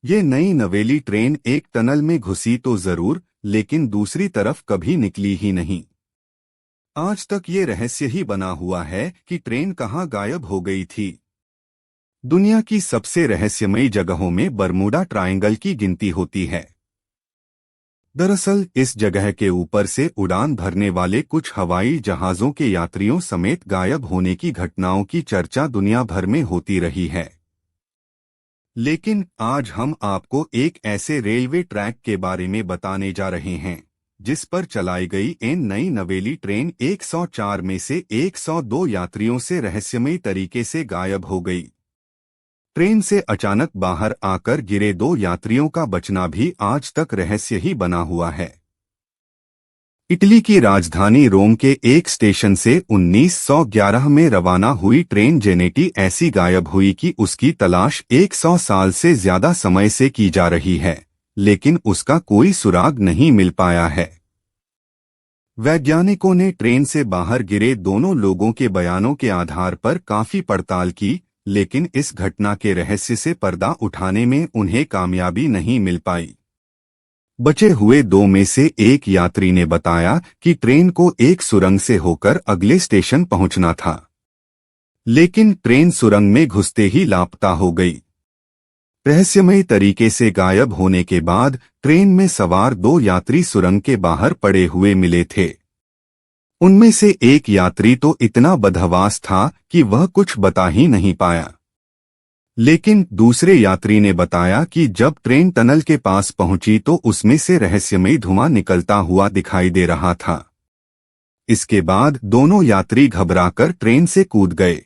ये नई नवेली ट्रेन एक टनल में घुसी तो जरूर, लेकिन दूसरी तरफ कभी निकली ही नहीं। आज तक ये रहस्य ही बना हुआ है कि ट्रेन कहाँ गायब हो गई थी। दुनिया की सबसे रहस्यमयी जगहों में बरमूडा ट्रायंगल की गिनती होती है। दरअसल इस जगह के ऊपर से उड़ान भरने वाले कुछ हवाई जहाजों के यात्रियों समेत गायब होने की घटनाओं की चर्चा दुनिया भर में होती रही है। लेकिन आज हम आपको एक ऐसे रेलवे ट्रैक के बारे में बताने जा रहे हैं जिस पर चलाई गई इन नई नवेली ट्रेन 104 में से 102 यात्रियों से रहस्यमयी तरीके से गायब हो गई। ट्रेन से अचानक बाहर आकर गिरे 2 यात्रियों का बचना भी आज तक रहस्य ही बना हुआ है। इटली की राजधानी रोम के एक स्टेशन से 1911 में रवाना हुई ट्रेन जेनेटी ऐसी गायब हुई कि उसकी तलाश 100 साल से ज्यादा समय से की जा रही है, लेकिन उसका कोई सुराग नहीं मिल पाया है। वैज्ञानिकों ने ट्रेन से बाहर गिरे दोनों लोगों के बयानों के आधार पर काफी पड़ताल की, लेकिन इस घटना के रहस्य से पर्दा उठाने में उन्हें कामयाबी नहीं मिल पाई। बचे हुए 2 में से एक यात्री ने बताया कि ट्रेन को एक सुरंग से होकर अगले स्टेशन पहुंचना था, लेकिन ट्रेन सुरंग में घुसते ही लापता हो गई। रहस्यमयी तरीके से गायब होने के बाद ट्रेन में सवार 2 यात्री सुरंग के बाहर पड़े हुए मिले थे। उनमें से एक यात्री तो इतना बदहवास था कि वह कुछ बता ही नहीं पाया, लेकिन दूसरे यात्री ने बताया कि जब ट्रेन टनल के पास पहुंची तो उसमें से रहस्यमयी धुआं निकलता हुआ दिखाई दे रहा था। इसके बाद दोनों यात्री घबराकर ट्रेन से कूद गए।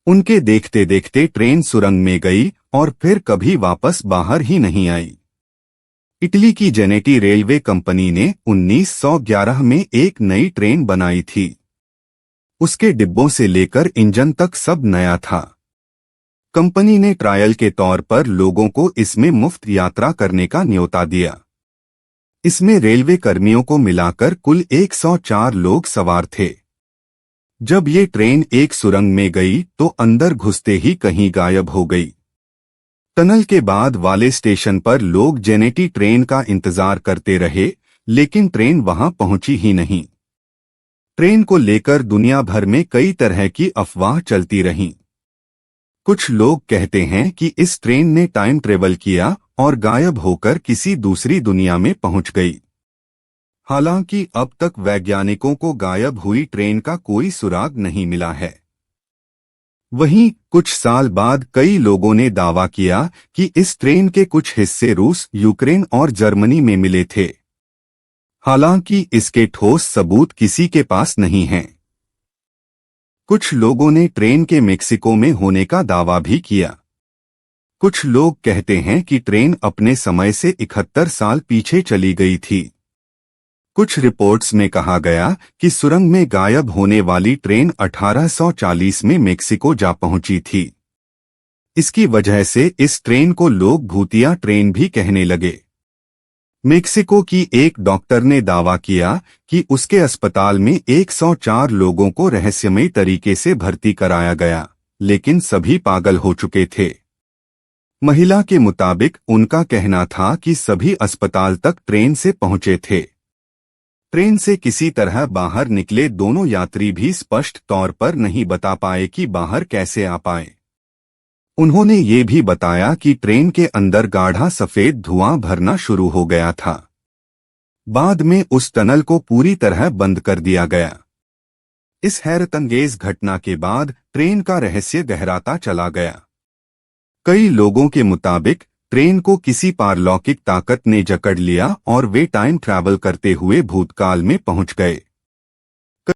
उनके देखते देखते ट्रेन सुरंग में गई और फिर कभी वापस बाहर ही नहीं आई। इटली की जेनेटी रेलवे कंपनी ने 1911 में एक नई ट्रेन बनाई थी। उसके डिब्बों से लेकर इंजन तक सब नया था। कंपनी ने ट्रायल के तौर पर लोगों को इसमें मुफ्त यात्रा करने का न्योता दिया। इसमें रेलवे कर्मियों को मिलाकर कुल 104 लोग सवार थे। जब ये ट्रेन एक सुरंग में गई तो अंदर घुसते ही कहीं गायब हो गई। टनल के बाद वाले स्टेशन पर लोग जेनेटी ट्रेन का इंतजार करते रहे, लेकिन ट्रेन वहां पहुंची ही नहीं। ट्रेन को लेकर दुनिया भर में कई तरह की अफवाह चलती रहीं। कुछ लोग कहते हैं कि इस ट्रेन ने टाइम ट्रेवल किया और गायब होकर किसी दूसरी दुनिया में पहुंच गई। हालांकि अब तक वैज्ञानिकों को गायब हुई ट्रेन का कोई सुराग नहीं मिला है। वहीं कुछ साल बाद कई लोगों ने दावा किया कि इस ट्रेन के कुछ हिस्से रूस, यूक्रेन और जर्मनी में मिले थे। हालांकि इसके ठोस सबूत किसी के पास नहीं हैं। कुछ लोगों ने ट्रेन के मेक्सिको में होने का दावा भी किया। कुछ लोग कहते हैं कि ट्रेन अपने समय से 71 साल पीछे चली गई थी। कुछ रिपोर्ट्स में कहा गया कि सुरंग में गायब होने वाली ट्रेन 1840 में मेक्सिको जा पहुंची थी। इसकी वजह से इस ट्रेन को लोग भूतिया ट्रेन भी कहने लगे। मेक्सिको की एक डॉक्टर ने दावा किया कि उसके अस्पताल में 104 लोगों को रहस्यमयी तरीके से भर्ती कराया गया, लेकिन सभी पागल हो चुके थे। महिला के मुताबिक उनका कहना था कि सभी अस्पताल तक ट्रेन से पहुंचे थे। ट्रेन से किसी तरह बाहर निकले दोनों यात्री भी स्पष्ट तौर पर नहीं बता पाए कि बाहर कैसे आ पाए। उन्होंने ये भी बताया कि ट्रेन के अंदर गाढ़ा सफेद धुआं भरना शुरू हो गया था। बाद में उस टनल को पूरी तरह बंद कर दिया गया। इस हैरतअंगेज घटना के बाद ट्रेन का रहस्य गहराता चला गया। कई लोगों के मुताबिक ट्रेन को किसी पारलौकिक ताकत ने जकड़ लिया और वे टाइम ट्रैवल करते हुए भूतकाल में पहुंच गए।